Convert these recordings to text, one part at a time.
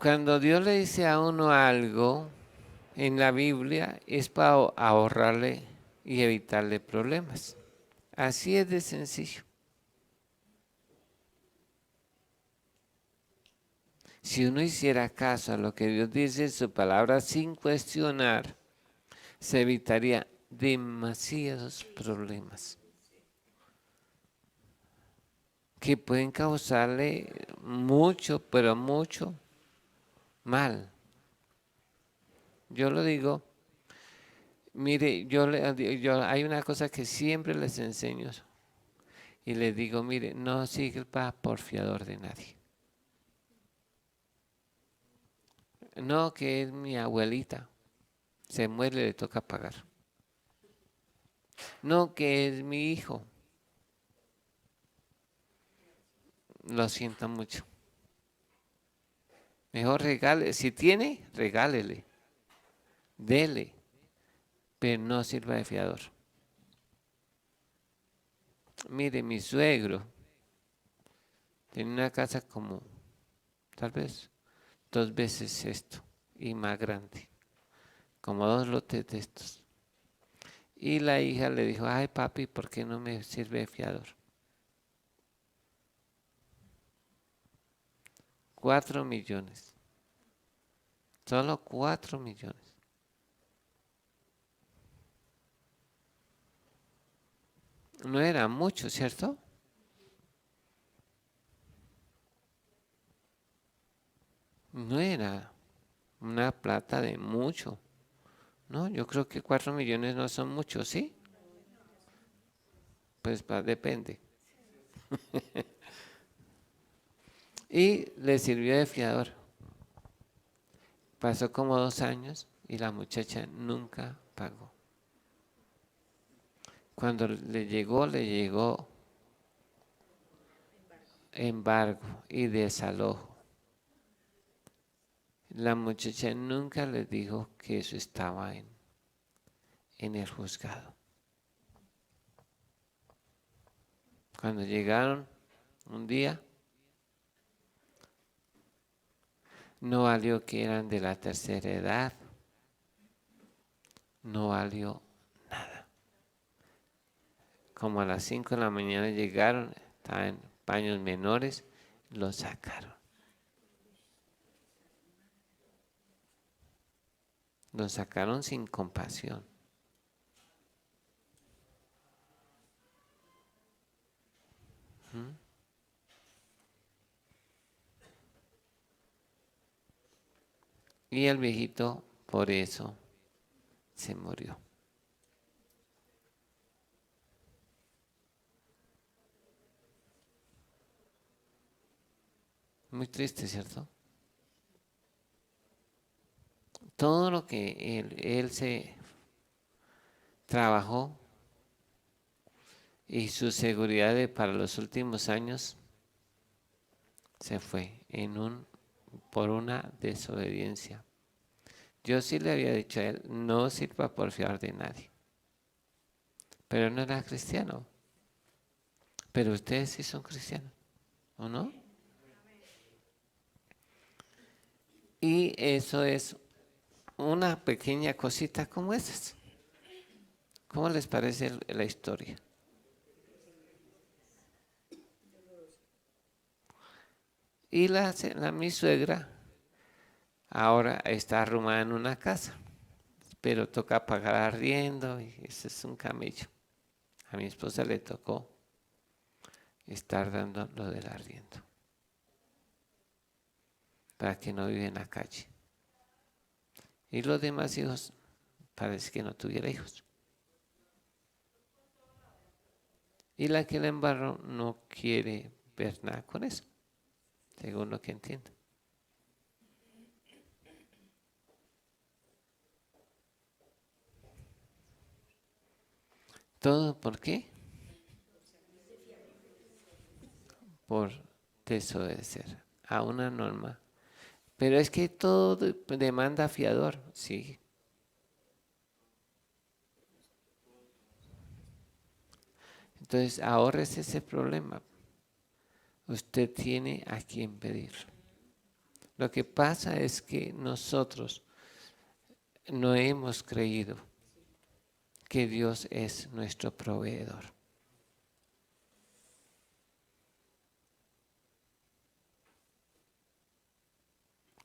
Cuando Dios le dice a uno algo en la Biblia es para ahorrarle y evitarle problemas. Así es de sencillo. Si uno hiciera caso a lo que Dios dice en su palabra sin cuestionar, se evitaría demasiados problemas que pueden causarle mucho, pero mucho mal. Yo lo digo, mire, hay una cosa que siempre les enseño y les digo, mire, no sirva por fiador de nadie. No, que es mi abuelita, se muere, le toca pagar. No, que es mi hijo, lo siento mucho. Mejor regale, si tiene, regálele, dele, pero no sirva de fiador. Mire, mi suegro tiene una casa como, tal vez, 2 veces esto y más grande, como 2 lotes de estos. Y la hija le dijo, ay papi, ¿por qué no me sirve de fiador? 4 millones, solo 4 millones. No era mucho, ¿cierto? No era una plata de mucho. No, yo creo que 4 millones no son muchos, ¿sí? Pues depende. Y le sirvió de fiador. Pasó como 2 años y la muchacha nunca pagó. Cuando le llegó embargo y desalojo. La muchacha nunca le dijo que eso estaba en el juzgado. Cuando llegaron un día, no valió que eran de la tercera edad, no valió nada. Como a las 5 de la mañana llegaron, estaban en paños menores, los sacaron. Los sacaron sin compasión. Y el viejito por eso se murió. Muy triste, ¿cierto? Todo lo que él se trabajó y su seguridad para los últimos años se fue por una desobediencia. Yo sí le había dicho a él, no sirva por fiar de nadie. Pero no era cristiano. Pero ustedes sí son cristianos, ¿o no? Y eso es una pequeña cosita como esas. ¿Cómo les parece la historia? Y mi suegra ahora está arrumada en una casa, pero toca pagar arriendo y ese es un camello. A mi esposa le tocó estar dando lo del arriendo para que no viva en la calle. Y los demás hijos parece que no tuviera hijos. Y la que la embarró no quiere ver nada con eso, según lo que entiendo. ¿Todo por qué? Por desobedecer a una norma. Pero es que todo demanda fiador, sí. Entonces, ahórrese ese problema. Usted tiene a quien pedir. Lo que pasa es que nosotros no hemos creído que Dios es nuestro proveedor.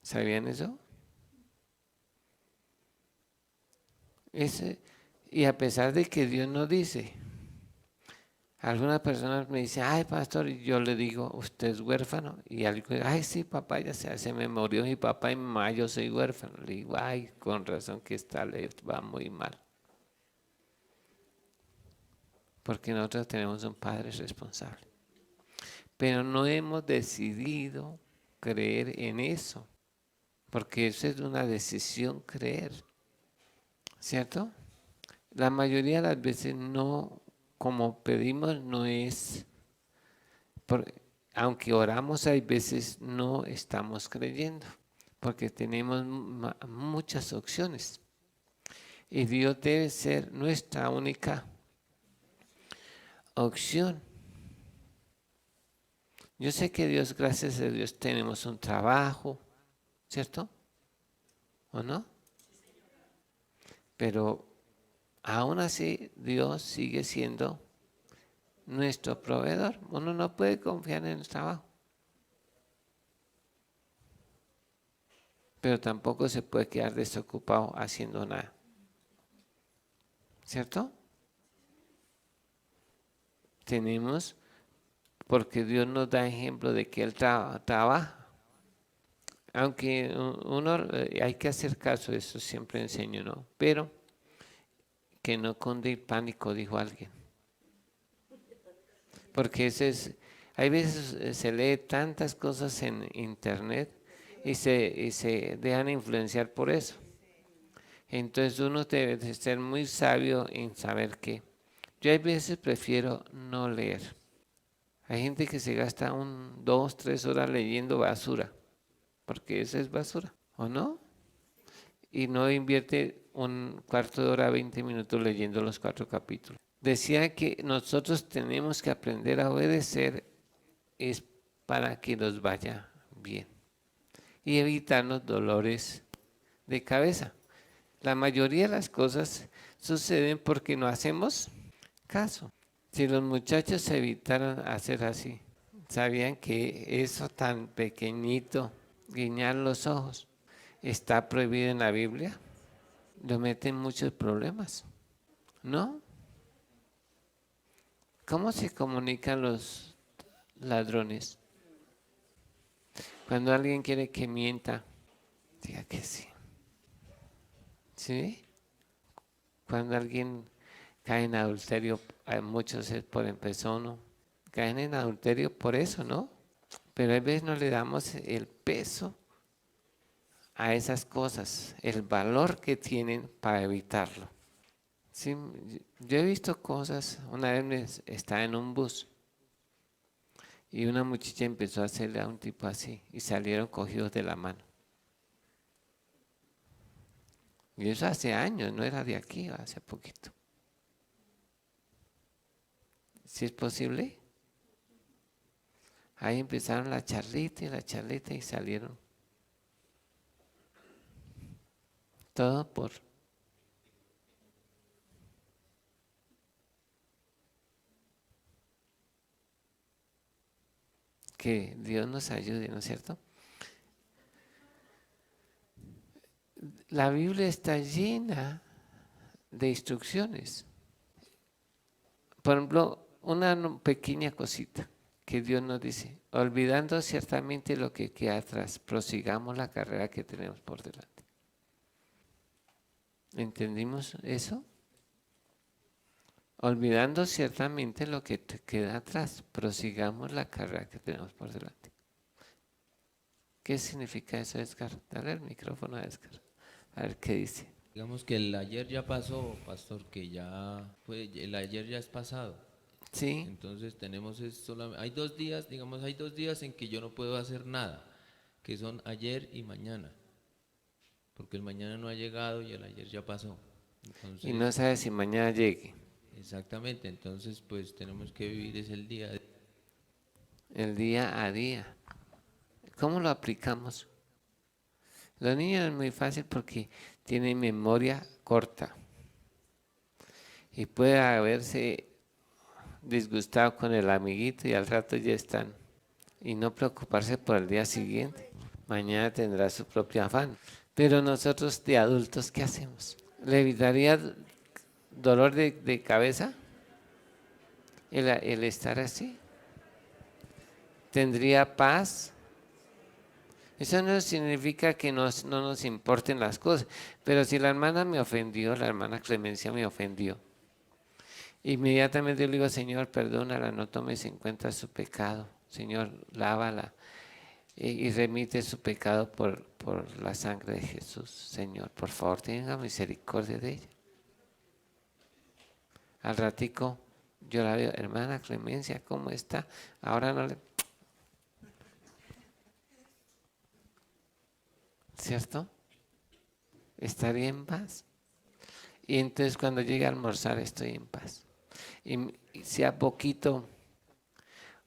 ¿Sabían eso? Y a pesar de que Dios nos dice, algunas personas me dicen, ay pastor, y yo le digo, usted es huérfano, y alguien dice, ay sí papá, ya se me murió mi papá y mi mamá, yo soy huérfano. Le digo, ay, con razón que le va muy mal. Porque nosotros tenemos un padre responsable. Pero no hemos decidido creer en eso, porque eso es una decisión creer, ¿cierto? La mayoría de las veces no, como pedimos, no es, aunque oramos hay veces no estamos creyendo, porque tenemos muchas opciones. Y Dios debe ser nuestra única opción. Yo sé que Dios, gracias a Dios, tenemos un trabajo, ¿cierto? ¿O no? Pero aún así Dios sigue siendo nuestro proveedor. Uno no puede confiar en el trabajo. Pero tampoco se puede quedar desocupado haciendo nada. ¿Cierto? Tenemos, porque Dios nos da ejemplo de que Él trabaja. Aunque uno hay que hacer caso, eso siempre enseño, ¿no? Pero que no cunde el pánico, dijo alguien. Porque hay veces se lee tantas cosas en internet y se dejan influenciar por eso. Entonces uno debe de ser muy sabio en saber que yo hay veces prefiero no leer. Hay gente que se gasta 2, 3 horas leyendo basura, porque esa es basura, ¿o no? Y no invierte un cuarto de hora, 20 minutos leyendo los 4 capítulos. Decía que nosotros tenemos que aprender a obedecer es para que nos vaya bien y evitarnos dolores de cabeza. La mayoría de las cosas suceden porque no hacemos caso. Si los muchachos se evitaran hacer así, sabían que eso tan pequeñito, guiñar los ojos, está prohibido en la Biblia, lo meten muchos problemas, ¿no? ¿Cómo se comunican los ladrones? Cuando alguien quiere que mienta, diga que sí. ¿Sí? Cuando alguien cae en adulterio, muchos es por empezón, ¿no? Caen en adulterio por eso, ¿no? Pero a veces no le damos el peso a esas cosas, el valor que tienen para evitarlo. Sí, yo he visto cosas, una vez estaba en un bus y una muchacha empezó a hacerle a un tipo así y salieron cogidos de la mano. Y eso hace años, no era de aquí, hace poquito. ¿Sí es posible? Ahí empezaron la charlita y salieron. Todo por que Dios nos ayude, ¿no es cierto? La Biblia está llena de instrucciones. Por ejemplo, una pequeña cosita que Dios nos dice, olvidando ciertamente lo que queda atrás, prosigamos la carrera que tenemos por delante. ¿Entendimos eso? Olvidando ciertamente lo que queda atrás, prosigamos la carrera que tenemos por delante. ¿Qué significa eso, Edgar? Dale el micrófono a Edgar. A ver qué dice. Digamos que el ayer ya pasó, pastor, que ya fue, el ayer ya es pasado. Sí, Entonces tenemos hay 2 días, digamos, hay 2 días en que yo no puedo hacer nada, que son ayer y mañana, porque el mañana no ha llegado y el ayer ya pasó. y no Entonces, sabe si mañana llegue. exactamente, entonces pues tenemos que vivir es el día. El día a día. ¿Cómo lo aplicamos? Los niños es muy fácil porque tienen memoria corta y puede haberse disgustado con el amiguito y al rato ya están. Y no preocuparse por el día siguiente. Mañana tendrá su propio afán. Pero nosotros de adultos, ¿qué hacemos? ¿Le evitaría dolor de cabeza el estar así? ¿Tendría paz? Eso no significa que no nos importen las cosas. Pero si la hermana me ofendió, la hermana Clemencia me ofendió, inmediatamente yo le digo, Señor, perdónala, no tomes en cuenta su pecado. Señor, lávala y remite su pecado por la sangre de Jesús. Señor, por favor, tenga misericordia de ella. Al ratico yo la veo, hermana Clemencia, ¿cómo está? Ahora no le... ¿Cierto? Estaría en paz. Y entonces cuando llegue a almorzar estoy en paz. Y sea poquito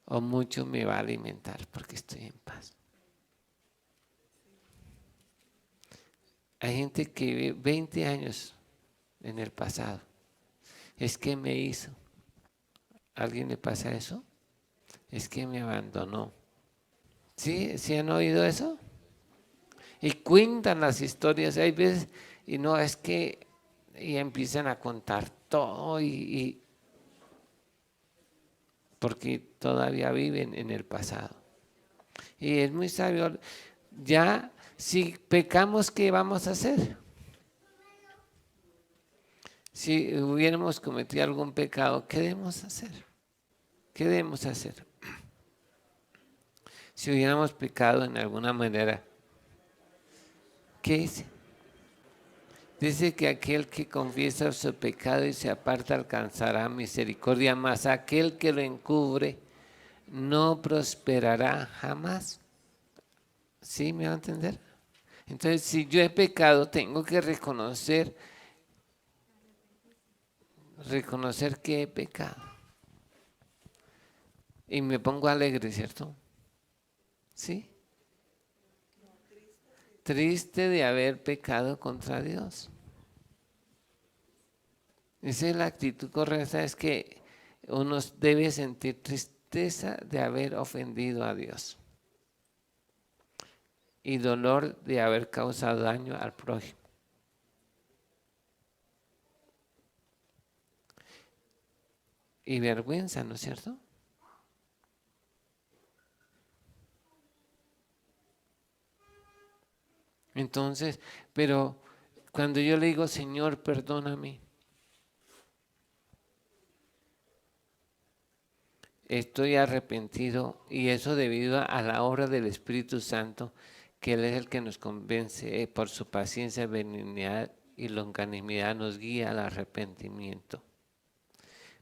o mucho me va a alimentar porque estoy en paz. Hay gente que vive 20 años en el pasado. Es que me hizo. ¿A alguien le pasa eso? Es que me abandonó. ¿Sí? ¿Sí han oído eso? Y cuentan las historias. Hay veces, y no, es que, y empiezan a contar todo porque todavía viven en el pasado. Y es muy sabio. Ya, si pecamos, ¿qué vamos a hacer? Si hubiéramos cometido algún pecado, ¿qué debemos hacer? ¿Qué debemos hacer? Si hubiéramos pecado en alguna manera, ¿qué dice? Dice que aquel que confiesa su pecado y se aparta alcanzará misericordia, mas aquel que lo encubre no prosperará jamás. ¿Sí me va a entender? Entonces, si yo he pecado, tengo que reconocer que he pecado. Y me pongo alegre, ¿cierto? ¿Sí? Triste de haber pecado contra Dios. Esa es la actitud correcta, es que uno debe sentir tristeza de haber ofendido a Dios y dolor de haber causado daño al prójimo. Y vergüenza, ¿no es cierto? Entonces, pero cuando yo le digo, Señor, perdóname, estoy arrepentido, y eso debido a la obra del Espíritu Santo, que Él es el que nos convence, por su paciencia, benignidad y longanimidad nos guía al arrepentimiento.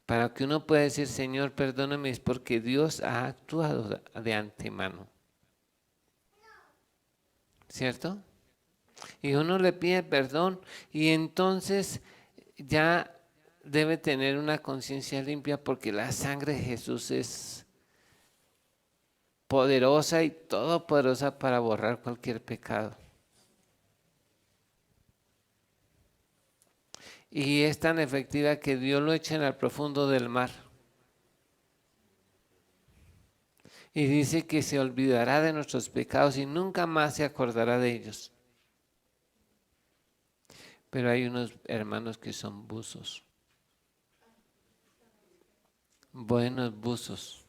Para que uno pueda decir, Señor, perdóname, es porque Dios ha actuado de antemano. ¿Cierto? Y uno le pide perdón y entonces ya debe tener una conciencia limpia porque la sangre de Jesús es poderosa y todopoderosa para borrar cualquier pecado. Y es tan efectiva que Dios lo echa en el profundo del mar. Y dice que se olvidará de nuestros pecados y nunca más se acordará de ellos. Pero hay unos hermanos que son buzos. Buenos buzos.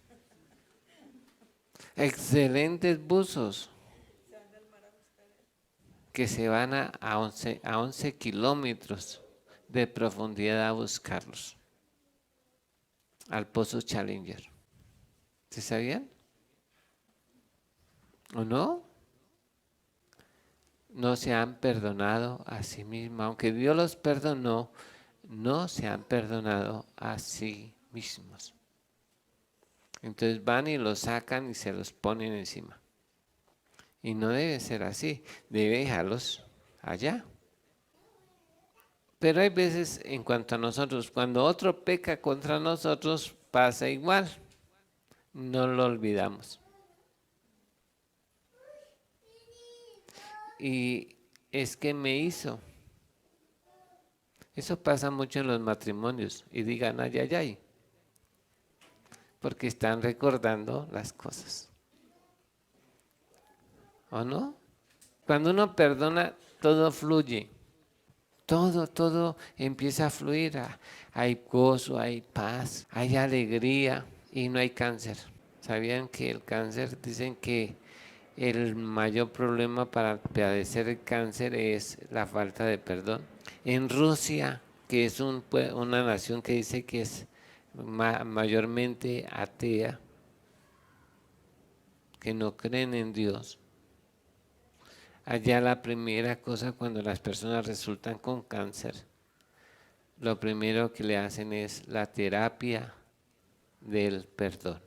Excelentes buzos. Que se van a 11 kilómetros de profundidad a buscarlos. Al pozo Challenger. ¿Se sabían? ¿O no? No se han perdonado a sí mismos. Aunque Dios los perdonó, no se han perdonado a sí mismos. Entonces van y los sacan y se los ponen encima. Y no debe ser así, debe dejarlos allá. Pero hay veces en cuanto a nosotros, cuando otro peca contra nosotros, pasa igual. No lo olvidamos. Y es que me hizo. Eso pasa mucho en los matrimonios y digan ay, ay, ay, porque están recordando las cosas. ¿O no? Cuando uno perdona, todo fluye. Todo empieza a fluir. Hay gozo, hay paz, hay alegría y no hay cáncer. ¿Sabían que el cáncer, dicen que el mayor problema para padecer el cáncer es la falta de perdón? En Rusia, que es una nación que dice que es mayormente atea, que no creen en Dios, allá la primera cosa cuando las personas resultan con cáncer, lo primero que le hacen es la terapia del perdón.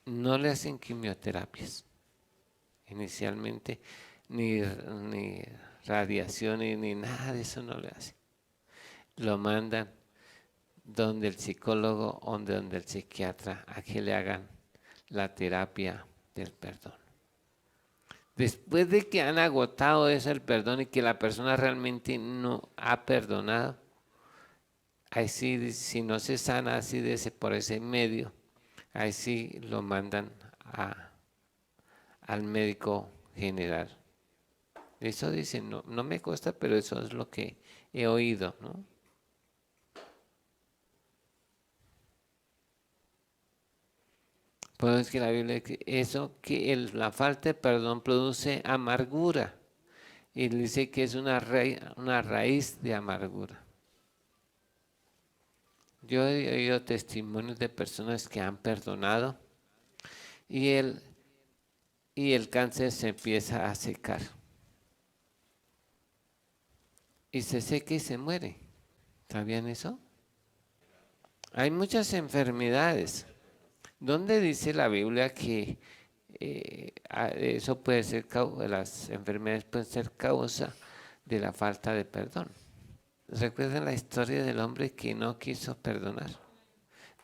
No le hacen quimioterapias inicialmente, ni radiaciones, ni nada de eso no le hacen. Lo mandan donde el psicólogo o donde el psiquiatra a que le hagan la terapia del perdón. Después de que han agotado eso el perdón y que la persona realmente no ha perdonado, ahí sí, si no se sana así por ese medio, ahí sí lo mandan al médico general. Eso dicen, no me consta, pero eso es lo que he oído, ¿no? Por eso es que la Biblia dice eso, que la falta de perdón produce amargura. Y dice que es una raíz de amargura. Yo he oído testimonios de personas que han perdonado y el cáncer se empieza a secar. Y se seca y se muere. ¿Sabían eso? Hay muchas enfermedades. ¿Dónde dice la Biblia que eso puede ser las enfermedades pueden ser causa de la falta de perdón? ¿Recuerdan la historia del hombre que no quiso perdonar?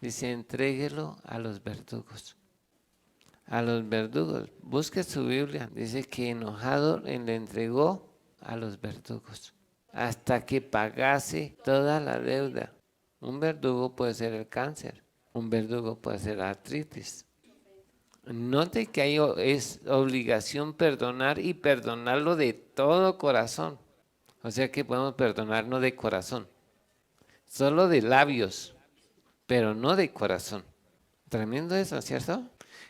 Dice, entréguelo a los verdugos. A los verdugos. Busque su Biblia. Dice que enojado le entregó a los verdugos hasta que pagase toda la deuda. Un verdugo puede ser el cáncer. Un verdugo puede ser la artritis. Note que es obligación perdonar y perdonarlo de todo corazón. O sea que podemos perdonarnos de corazón. Solo de labios, pero no de corazón. Tremendo eso, ¿cierto?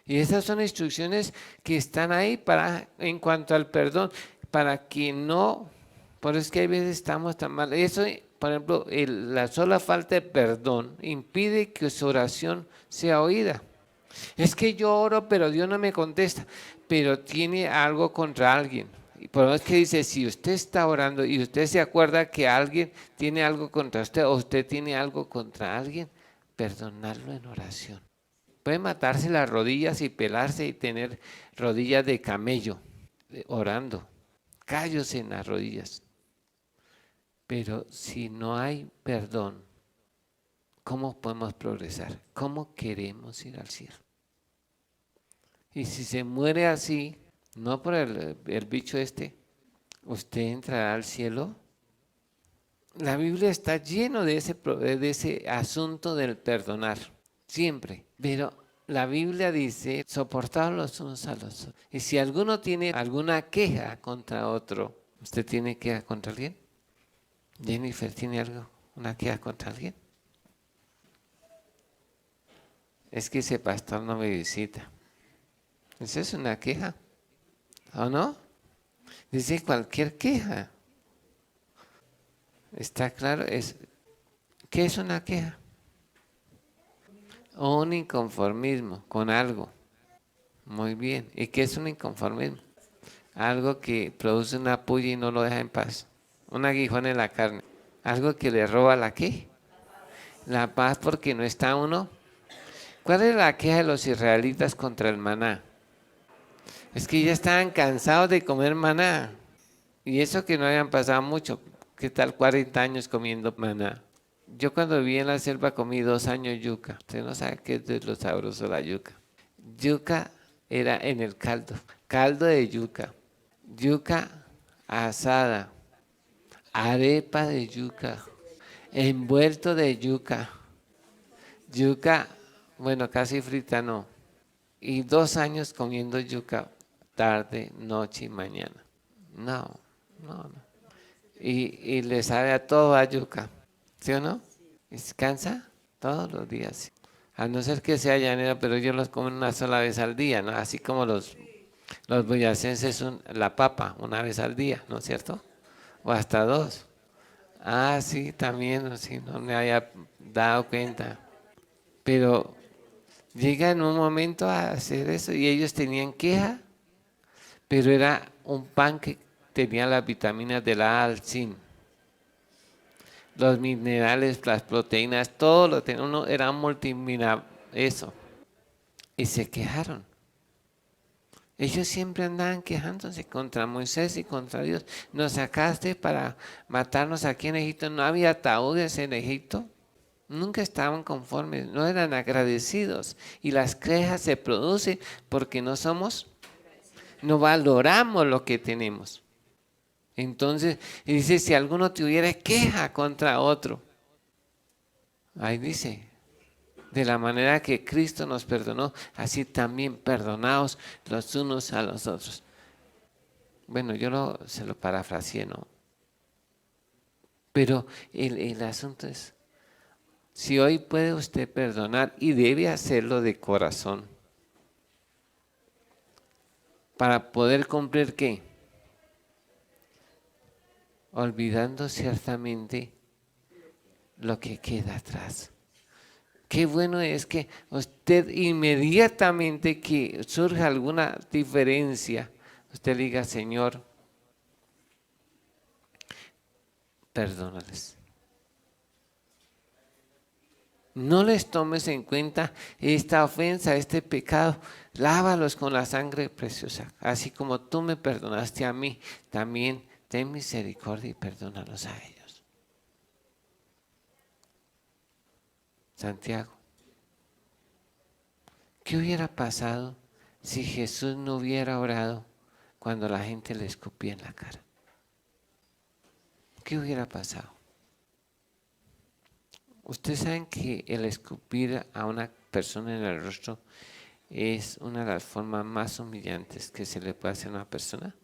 Y esas son instrucciones que están ahí en cuanto al perdón, para que no, por eso es que a veces estamos tan mal. Eso, por ejemplo, la sola falta de perdón impide que su oración sea oída. Es que yo oro, pero Dios no me contesta, pero tiene algo contra alguien. Y por eso es que dice, si usted está orando y usted se acuerda que alguien tiene algo contra usted o usted tiene algo contra alguien, perdonarlo en oración. Puede matarse las rodillas y pelarse y tener rodillas de camello, orando, callos en las rodillas. Pero si no hay perdón, ¿cómo podemos progresar? ¿Cómo queremos ir al cielo? Y si se muere así, no por el bicho ¿usted entrará al cielo? La Biblia está lleno de ese asunto del perdonar, siempre. Pero la Biblia dice, soportaos los unos a los otros. Y si alguno tiene alguna queja contra otro, ¿usted tiene queja contra alguien? Jennifer, ¿tiene una queja contra alguien? Es que ese pastor no me visita. Esa es una queja, ¿o no? Dice cualquier queja. ¿Está claro? ¿Qué es una queja? O un inconformismo con algo. Muy bien. ¿Y qué es un inconformismo? Algo que produce una puya y no lo deja en paz. Un aguijón en la carne. Algo que le roba la ¿qué? La paz, porque no está uno. ¿Cuál es la queja de los israelitas contra el maná? Es que ya estaban cansados de comer maná. Y eso que no habían pasado mucho. ¿Qué tal 40 años comiendo maná? Yo cuando viví en la selva comí 2 años yuca. Usted no sabe qué es lo sabroso la yuca. Yuca era en el caldo. Caldo de yuca. Yuca asada, arepa de yuca, envuelto de yuca, yuca, bueno, casi frita no, y 2 años comiendo yuca tarde, noche y mañana. No, no, no. Y le sabe a todo a yuca, ¿sí o no? ¿Y se cansa? Todos los días. A no ser que sea llanero, pero ellos los comen una sola vez al día, ¿no? Así como los boyacenses la papa una vez al día, ¿no es cierto? O hasta dos. Ah, sí, también, sí, no me había dado cuenta. Pero llega en un momento a hacer eso y ellos tenían queja, pero era un pan que tenía las vitaminas de la A al 100. Los minerales, las proteínas, todo lo tenía, uno era eso. Y se quejaron. Ellos siempre andaban quejándose contra Moisés y contra Dios. Nos sacaste para matarnos aquí en Egipto. No había ataúdes en Egipto. Nunca estaban conformes, no eran agradecidos. Y las quejas se producen porque no valoramos lo que tenemos. Entonces, dice, si alguno tuviera queja contra otro, ahí dice, de la manera que Cristo nos perdonó, así también perdonaos los unos a los otros. Bueno, se lo parafraseé, ¿no? Pero el asunto es, si hoy puede usted perdonar y debe hacerlo de corazón, para poder cumplir ¿qué? Olvidando ciertamente lo que queda atrás. Qué bueno es que usted inmediatamente que surja alguna diferencia, usted diga, Señor, perdónales. No les tomes en cuenta esta ofensa, este pecado. Lávalos con la sangre preciosa. Así como tú me perdonaste a mí, también ten misericordia y perdónalos a ellos. Santiago, ¿qué hubiera pasado si Jesús no hubiera orado cuando la gente le escupía en la cara? ¿Qué hubiera pasado? Ustedes saben que el escupir a una persona en el rostro es una de las formas más humillantes que se le puede hacer a una persona.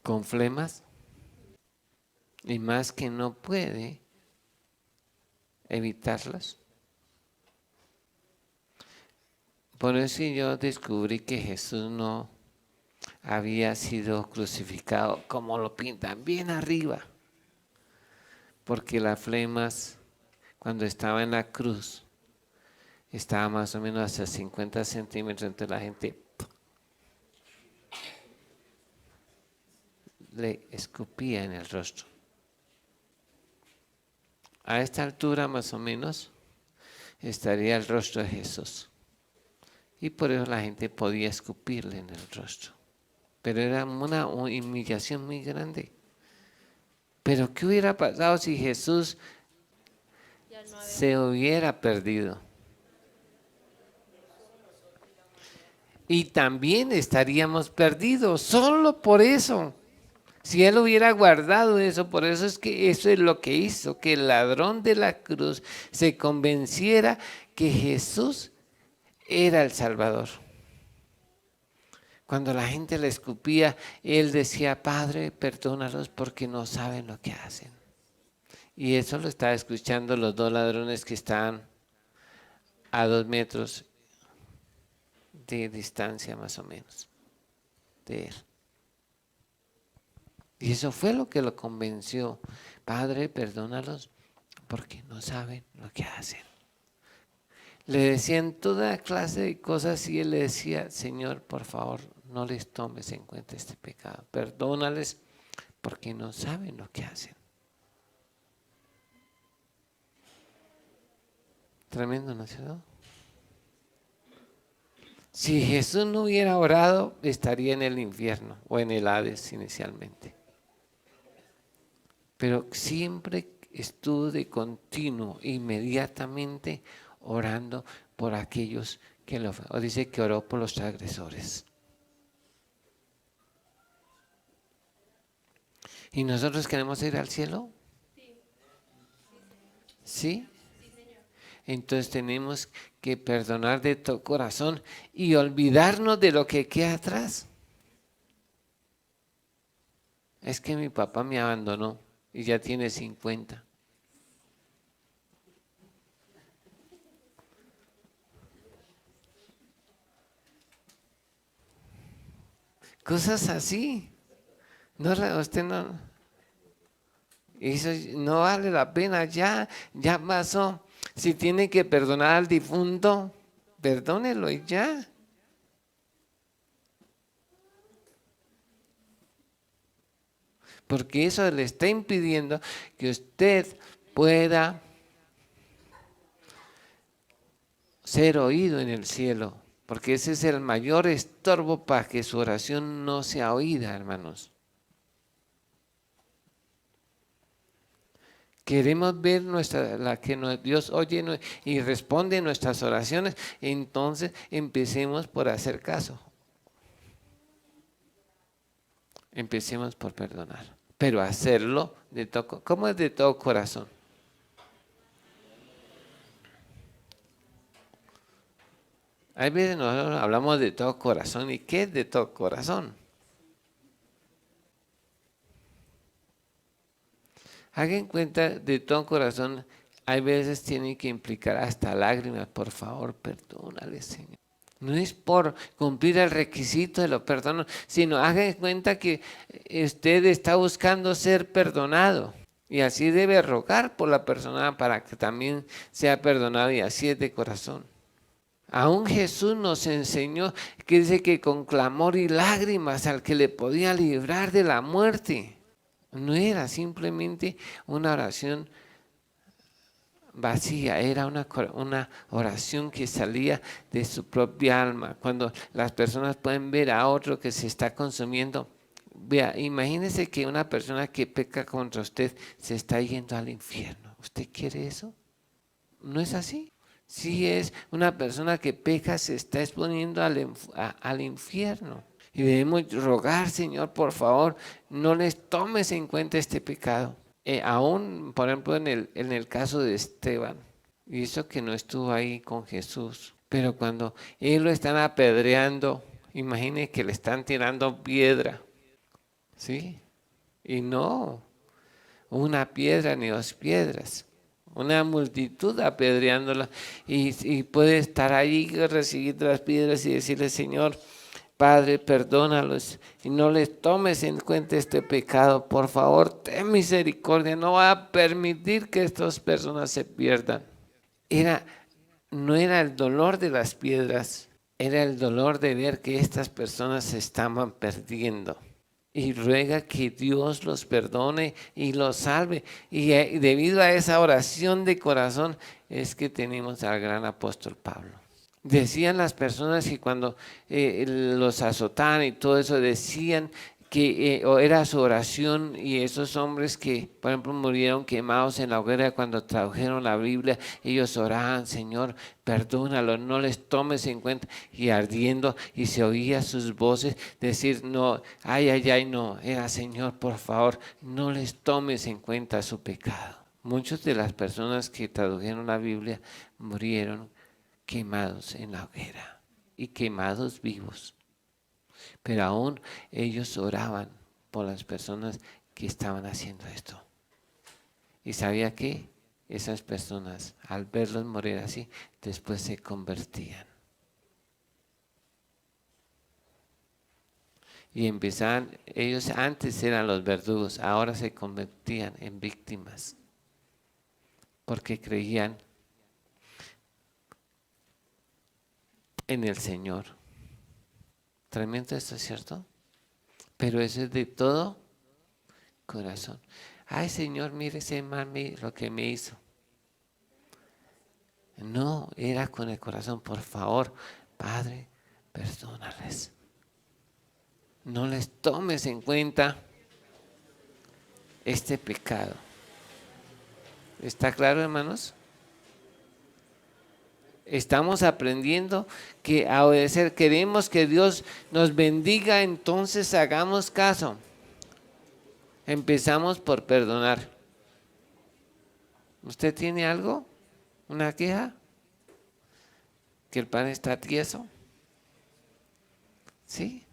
Con flemas y más que no puede evitarlas. Por eso yo descubrí que Jesús no había sido crucificado como lo pintan, bien arriba. Porque las flemas, cuando estaba en la cruz, estaba más o menos hasta 50 centímetros, entre la gente le escupía en el rostro. A esta altura más o menos estaría el rostro de Jesús. Y por eso la gente podía escupirle en el rostro. Pero era una humillación muy grande. Pero ¿qué hubiera pasado si Jesús se hubiera perdido? Y también estaríamos perdidos, solo por eso. Si Él hubiera guardado eso, por eso es que eso es lo que hizo, que el ladrón de la cruz se convenciera que Jesús era el Salvador. Cuando la gente le escupía, Él decía, Padre, perdónalos porque no saben lo que hacen. Y eso lo estaba escuchando los dos ladrones que estaban a 2 metros de distancia más o menos de Él. Y eso fue lo que lo convenció. Padre, perdónalos porque no saben lo que hacen. Le decían toda clase de cosas y él le decía, Señor, por favor, no les tomes en cuenta este pecado. Perdónales porque no saben lo que hacen. Tremendo, ¿no es cierto? Si Jesús no hubiera orado, estaría en el infierno o en el Hades inicialmente. Pero siempre estuvo de continuo, inmediatamente orando por aquellos que lo ofendieron. Dice que oró por los agresores. ¿Y nosotros queremos ir al cielo? ¿Sí? Entonces tenemos que perdonar de todo corazón y olvidarnos de lo que queda atrás. Es que mi papá me abandonó y ya tiene 50. Cosas así. No, usted no. Eso no vale la pena, ya pasó. Si tiene que perdonar al difunto, perdónelo y ya. Porque eso le está impidiendo que usted pueda ser oído en el cielo. Porque ese es el mayor estorbo para que su oración no sea oída, hermanos. Queremos ver la que Dios oye y responde nuestras oraciones, entonces empecemos por hacer caso. Empecemos por perdonar, pero hacerlo de todo. ¿Cómo es de todo corazón? Hay veces nosotros hablamos de todo corazón. ¿Y qué es de todo corazón? Hagan cuenta, de todo corazón, hay veces tiene que implicar hasta lágrimas. Por favor, perdónale, Señor. No es por cumplir el requisito de lo perdono, sino hagan cuenta que usted está buscando ser perdonado. Y así debe rogar por la persona para que también sea perdonado, y así es de corazón. Aún Jesús nos enseñó que dice que con clamor y lágrimas al que le podía librar de la muerte. No era simplemente una oración vacía, era una oración que salía de su propia alma. Cuando las personas pueden ver a otro que se está consumiendo, vea, imagínese que una persona que peca contra usted se está yendo al infierno. ¿Usted quiere eso? ¿No es así? Si es una persona que peca, se está exponiendo al infierno. Y debemos rogar, Señor, por favor, no les tomes en cuenta este pecado. Aún, por ejemplo, en el caso de Esteban, y eso que no estuvo ahí con Jesús, pero cuando él lo están apedreando, imagine que le están tirando piedra, ¿sí? Y no una piedra ni dos piedras, una multitud apedreándola, y puede estar ahí recibiendo las piedras y decirle, Señor, Padre, perdónalos y no les tomes en cuenta este pecado. Por favor, ten misericordia. No va a permitir que estas personas se pierdan. No era el dolor de las piedras, era el dolor de ver que estas personas se estaban perdiendo. Y ruega que Dios los perdone y los salve. Y debido a esa oración de corazón es que tenemos al gran apóstol Pablo. Decían las personas que cuando los azotaban y todo eso, decían que era su oración, y esos hombres que, por ejemplo, murieron quemados en la hoguera, cuando tradujeron la Biblia, ellos oraban, Señor, perdónalos, no les tomes en cuenta, y ardiendo, y se oía sus voces decir, no, ay, no, era Señor, por favor, no les tomes en cuenta su pecado. Muchas de las personas que tradujeron la Biblia murieron quemados en la hoguera y quemados vivos, pero aún ellos oraban por las personas que estaban haciendo esto. Y sabía que esas personas, al verlos morir así, después se convertían y empezaban. Ellos antes eran los verdugos, ahora se convertían en víctimas porque creían en el Señor. Tremendo esto, ¿cierto? Pero eso es de todo corazón. Ay, Señor, mire ese man lo que me hizo. No, era con el corazón. Por favor, Padre, perdónales. No les tomes en cuenta este pecado. ¿Está claro, hermanos? Estamos aprendiendo que a obedecer, queremos que Dios nos bendiga, entonces hagamos caso. Empezamos por perdonar. ¿Usted tiene algo? ¿Una queja? ¿Que el pan está tieso? ¿Sí?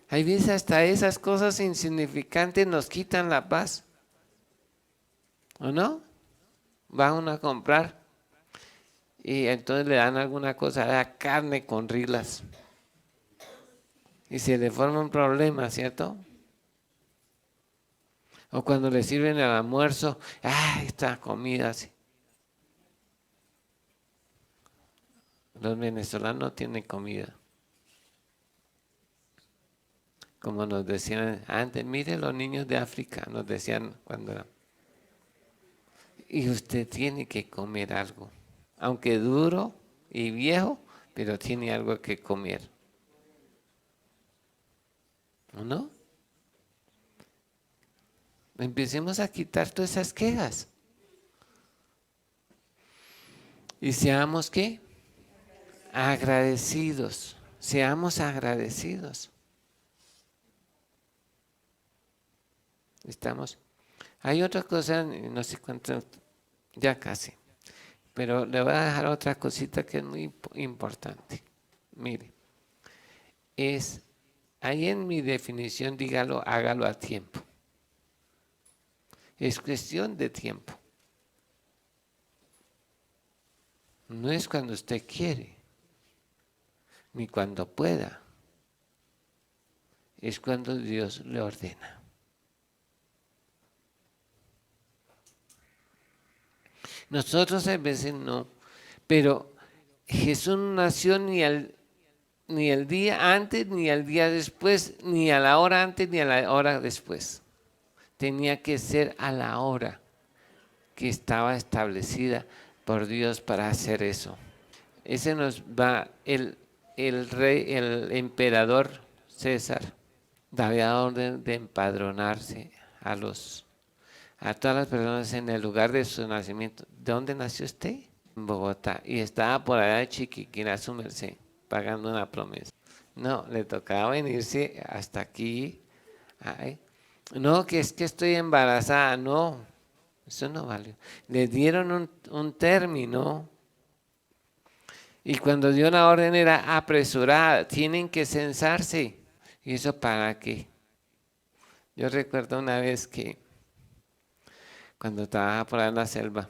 Hay veces hasta esas cosas insignificantes nos quitan la paz. ¿O no? Va uno a comprar y entonces le dan alguna cosa, la carne con rilas. Y se le forma un problema, ¿cierto? O cuando le sirven el almuerzo, esta comida así. Los venezolanos no tienen comida. Como nos decían antes, mire los niños de África, nos decían cuando era. Y usted tiene que comer algo, aunque duro y viejo, pero tiene algo que comer. ¿O no? Empecemos a quitar todas esas quejas. Y seamos, ¿qué? Agradecidos. Seamos agradecidos. ¿Estamos? Hay otra cosa, no sé cuánto, ya casi. Pero le voy a dejar otra cosita que es muy importante. Mire, ahí en mi definición, dígalo, hágalo a tiempo. Es cuestión de tiempo. No es cuando usted quiere, ni cuando pueda. Es cuando Dios le ordena. Nosotros a veces no, pero Jesús no nació ni el día antes, ni el día después, ni a la hora antes, ni a la hora después. Tenía que ser a la hora que estaba establecida por Dios para hacer eso. Ese nos va el rey, el emperador César, daba orden de empadronarse a todas las personas en el lugar de su nacimiento. ¿De dónde nació usted? En Bogotá. Y estaba por allá de Chiquiquira, su merced, pagando una promesa. No, le tocaba venirse hasta aquí. Ay, no, que es que estoy embarazada. No, eso no valió. Le dieron un término. Y cuando dio la orden era apresurada. Tienen que censarse. ¿Y eso para qué? Yo recuerdo una vez que cuando trabajaba por ahí en la selva,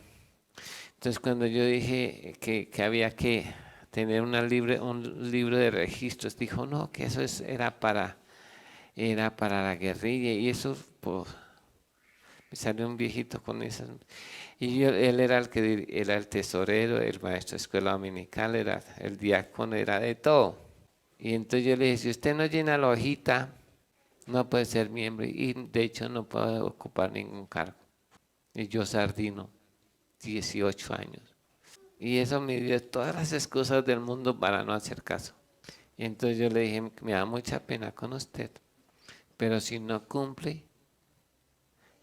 entonces cuando yo dije que había que tener un libro de registros, dijo no, que eso era para la guerrilla y eso, pues, me salió un viejito con esas. Y él era era el tesorero, el maestro de escuela dominical, era el diácono, era de todo. Y entonces yo le dije, si usted no llena la hojita, no puede ser miembro y de hecho no puede ocupar ningún cargo. Y yo sardino, 18 años. Y eso me dio todas las excusas del mundo para no hacer caso. Y entonces yo le dije, me da mucha pena con usted, pero si no cumple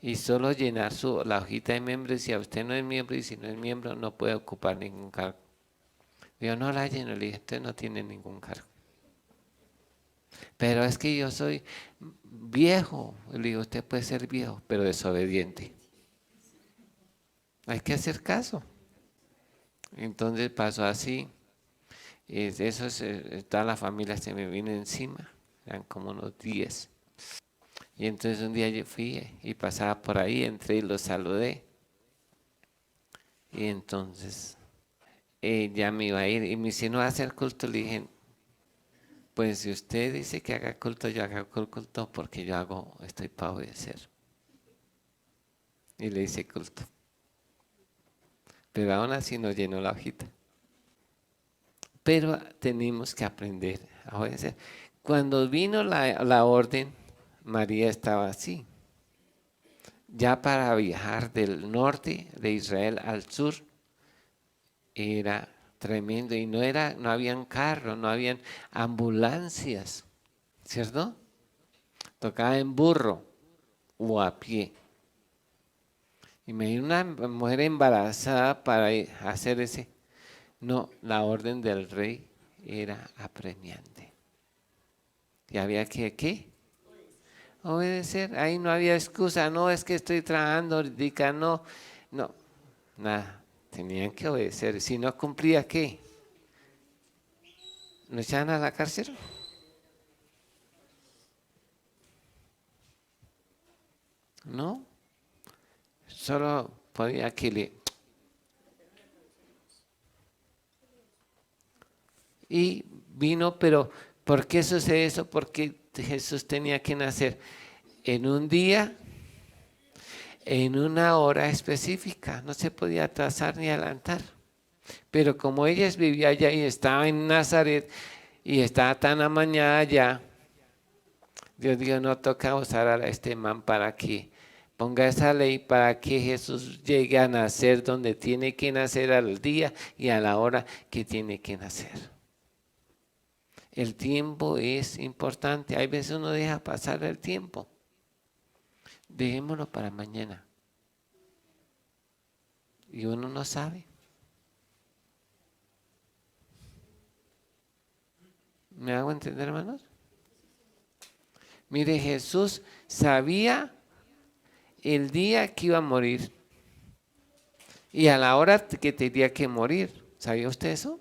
y solo llenar la hojita de membresía, usted no es miembro y si no es miembro no puede ocupar ningún cargo. Yo no la lleno, le dije, usted no tiene ningún cargo. Pero es que yo soy viejo. Le digo, usted puede ser viejo, pero desobediente. Hay que hacer caso. Entonces pasó así. Toda la familia se me vino encima. Eran como unos 10. Y entonces un día yo fui y pasaba por ahí, entré y los saludé. Y entonces ya me iba a ir. Y me dice, ¿no va a hacer culto? Le dije, pues si usted dice que haga culto, yo haga culto porque estoy para obedecer. Y le hice culto. Pero aún así no llenó la hojita. Pero tenemos que aprender a obedecer. Cuando vino la orden, María estaba así. Ya para viajar del norte de Israel al sur era tremendo y no habían carros, no habían ambulancias, ¿cierto? Tocaba en burro o a pie. Imagina una mujer embarazada para hacer ese. No, la orden del rey era apremiante. Y había que, ¿qué? Obedecer. Ahí no había excusa. No, es que estoy trabajando ahorita. No, no, nada. Tenían que obedecer. Si no cumplía, ¿qué? ¿Lo echaban a la cárcel? No. Solo podía que le... Y vino, pero ¿por qué sucede eso? Porque Jesús tenía que nacer en un día, en una hora específica. No se podía atrasar ni adelantar. Pero como ella vivía allá y estaba en Nazaret y estaba tan amañada allá, Dios dijo, no toca usar a este man para que ponga esa ley para que Jesús llegue a nacer donde tiene que nacer al día y a la hora que tiene que nacer. El tiempo es importante. Hay veces uno deja pasar el tiempo. Dejémoslo para mañana. Y uno no sabe. ¿Me hago entender, hermanos? Mire, Jesús sabía el día que iba a morir y a la hora que tenía que morir. ¿Sabía usted eso?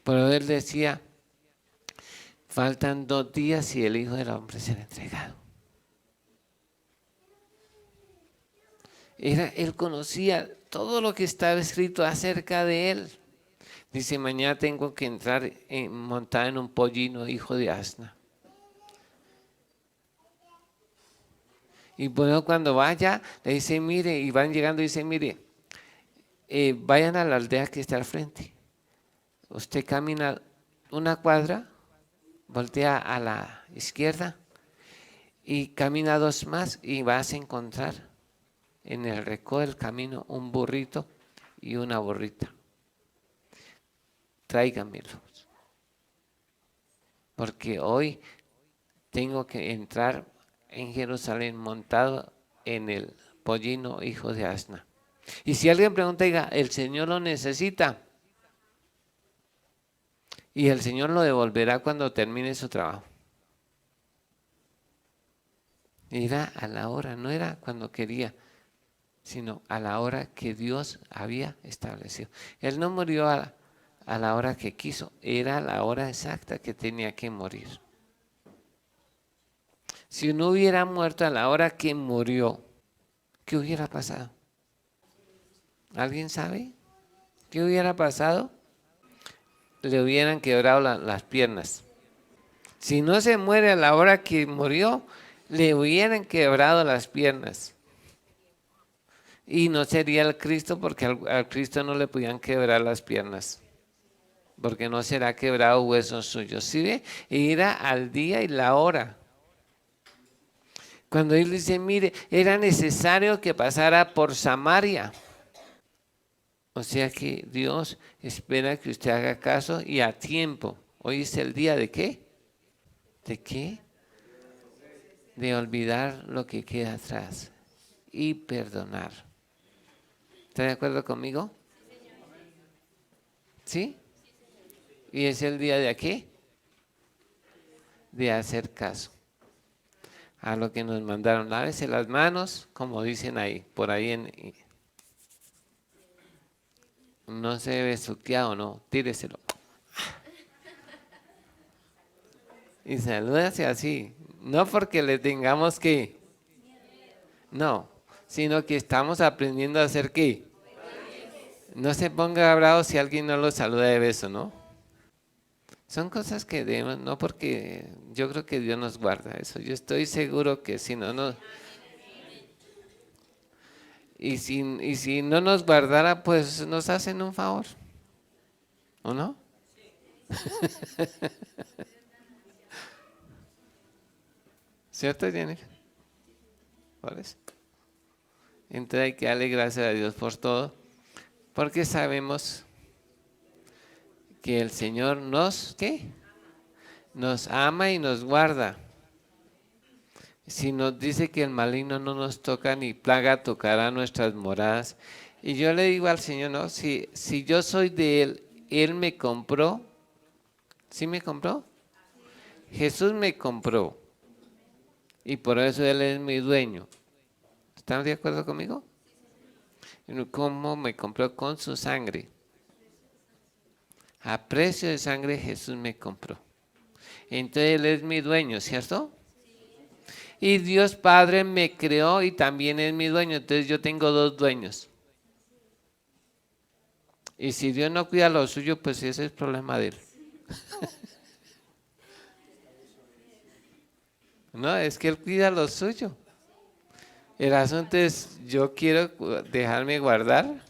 Pero él decía, faltan 2 días y el Hijo del Hombre será entregado. Él conocía todo lo que estaba escrito acerca de él. Dice, mañana tengo que entrar montada en un pollino, hijo de asna. Y bueno, cuando vaya, le dice, mire, y van llegando y dice, mire, vayan a la aldea que está al frente. Usted camina 1 cuadra, voltea a la izquierda y camina 2 más y vas a encontrar en el recodo del camino un burrito y una burrita. Tráiganmelos. Porque hoy tengo que entrar en Jerusalén montado en el pollino hijo de asna. Y si alguien pregunta, diga, el Señor lo necesita. Y el Señor lo devolverá cuando termine su trabajo. Era a la hora, no era cuando quería, sino a la hora que Dios había establecido. Él no murió a la hora que quiso, era la hora exacta que tenía que morir. Si no hubiera muerto a la hora que murió, ¿qué hubiera pasado? ¿Alguien sabe? ¿Qué hubiera pasado? Le hubieran quebrado las piernas. Si no se muere a la hora que murió, le hubieran quebrado las piernas. Y no sería el Cristo, porque al Cristo no le podían quebrar las piernas. Porque no será quebrado huesos suyos. ¿Sí ve? Era al día y la hora. Cuando él dice, mire, era necesario que pasara por Samaria. O sea que Dios espera que usted haga caso y a tiempo. Hoy es el día ¿de qué? ¿De qué? De olvidar lo que queda atrás y perdonar. ¿Está de acuerdo conmigo? ¿Sí? ¿Y es el día de qué? De hacer caso a lo que nos mandaron. Lávese las manos, como dicen ahí, por ahí no se ve suqueado, no, tíreselo. Y salúdase así, no porque le tengamos que, no, sino que estamos aprendiendo a hacer qué. No se ponga bravo si alguien no lo saluda de beso, ¿no? Son cosas que debemos, no porque yo creo que Dios nos guarda eso. Yo estoy seguro que si no nos... Y si no nos guardara, pues nos hacen un favor. ¿O no? ¿Cierto, Jennifer? Por eso. Entonces hay que darle gracias a Dios por todo, porque sabemos que el Señor nos, ¿qué? Nos ama y nos guarda. Si nos dice que el maligno no nos toca ni plaga tocará nuestras moradas. Y yo le digo al Señor, no, si yo soy de Él, Él me compró. ¿Sí me compró? Jesús me compró y por eso Él es mi dueño. ¿Están de acuerdo conmigo? ¿Cómo me compró? Con su sangre. A precio de sangre Jesús me compró. Entonces Él es mi dueño, ¿cierto? Y Dios Padre me creó y también es mi dueño. Entonces yo tengo dos dueños. Y si Dios no cuida lo suyo, pues ese es el problema de Él. No, es que Él cuida lo suyo. El asunto es, yo quiero dejarme guardar.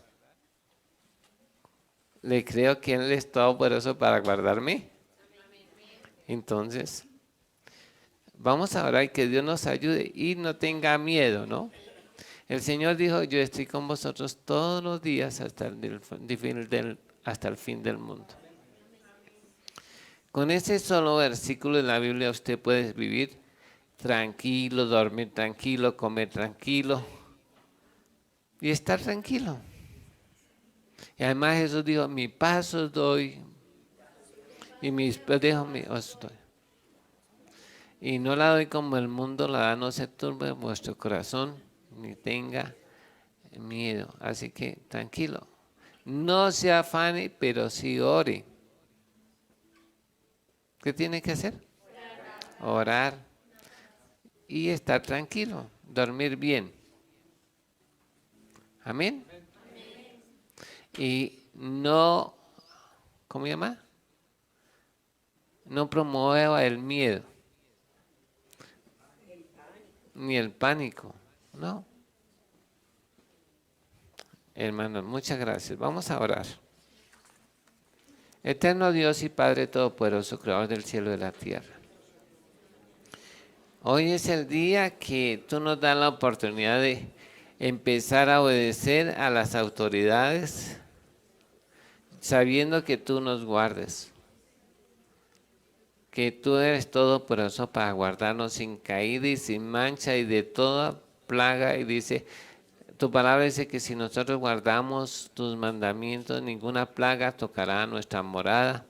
Le creo que Él es todopoderoso para guardarme. Entonces, vamos a orar y que Dios nos ayude y no tenga miedo, ¿no? El Señor dijo, yo estoy con vosotros todos los días hasta el fin del mundo. Con ese solo versículo en la Biblia usted puede vivir tranquilo, dormir tranquilo, comer tranquilo y estar tranquilo. Y además Jesús dijo, mi paz os doy y os doy. Y no la doy como el mundo la da, no se turbe vuestro corazón ni tenga miedo. Así que tranquilo. No se afane, pero sí ore. ¿Qué tiene que hacer? Orar y estar tranquilo, dormir bien. Amén. Y no, ¿cómo se llama? No promueva el miedo. Ni el pánico, no. Hermanos, muchas gracias. Vamos a orar. Eterno Dios y Padre Todopoderoso, Creador del cielo y de la tierra. Hoy es el día que tú nos das la oportunidad de empezar a obedecer a las autoridades, sabiendo que tú nos guardes, que tú eres todopoderoso para guardarnos sin caída y sin mancha y de toda plaga. Y dice, tu palabra dice que si nosotros guardamos tus mandamientos, ninguna plaga tocará nuestra morada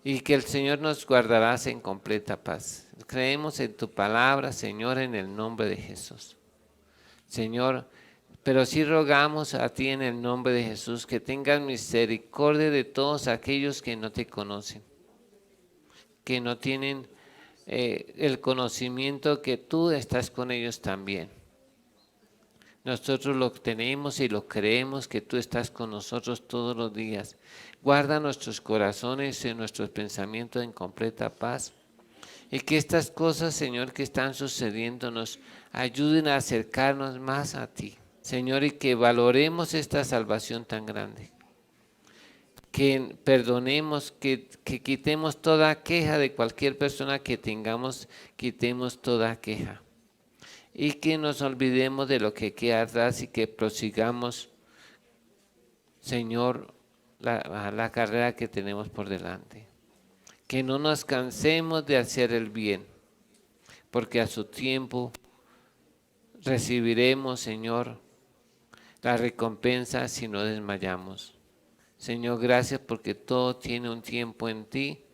y que el Señor nos guardará en completa paz. Creemos en tu palabra, Señor, en el nombre de Jesús. Señor, pero sí rogamos a ti en el nombre de Jesús que tengas misericordia de todos aquellos que no te conocen, que no tienen el conocimiento que tú estás con ellos también. Nosotros lo tenemos y lo creemos que tú estás con nosotros todos los días. Guarda nuestros corazones y nuestros pensamientos en completa paz. Y que estas cosas, Señor, que están sucediendo nos ayuden a acercarnos más a ti. Señor, y que valoremos esta salvación tan grande. Que perdonemos, que quitemos toda queja de cualquier persona que tengamos, quitemos toda queja. Y que nos olvidemos de lo que queda atrás y que prosigamos, Señor, la carrera que tenemos por delante. Que no nos cansemos de hacer el bien, porque a su tiempo recibiremos, Señor, la recompensa si no desmayamos. Señor, gracias porque todo tiene un tiempo en ti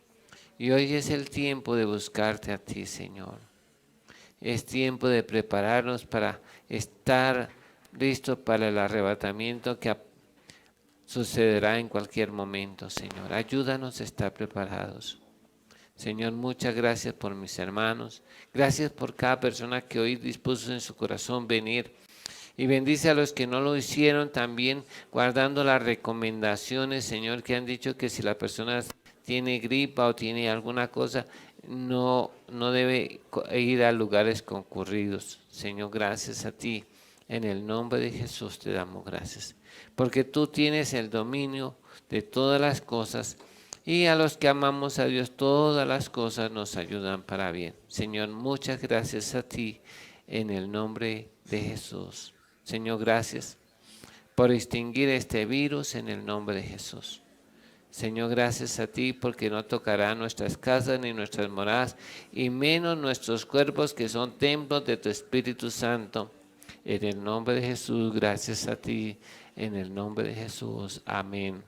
y hoy es el tiempo de buscarte a ti, Señor. Es tiempo de prepararnos para estar listos para el arrebatamiento que sucederá en cualquier momento, Señor. Ayúdanos a estar preparados. Señor, muchas gracias por mis hermanos. Gracias por cada persona que hoy dispuso en su corazón venir. Y bendice a los que no lo hicieron también, guardando las recomendaciones, Señor, que han dicho que si la persona tiene gripa o tiene alguna cosa, no debe ir a lugares concurridos. Señor, gracias a ti. En el nombre de Jesús te damos gracias. Porque tú tienes el dominio de todas las cosas y a los que amamos a Dios todas las cosas nos ayudan para bien. Señor, muchas gracias a ti en el nombre de Jesús. Señor, gracias por extinguir este virus en el nombre de Jesús. Señor, gracias a ti porque no tocará nuestras casas ni nuestras moradas y menos nuestros cuerpos que son templos de tu Espíritu Santo. En el nombre de Jesús, gracias a ti. En el nombre de Jesús, amén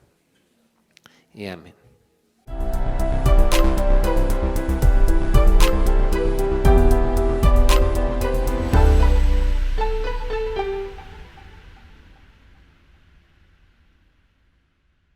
y amén.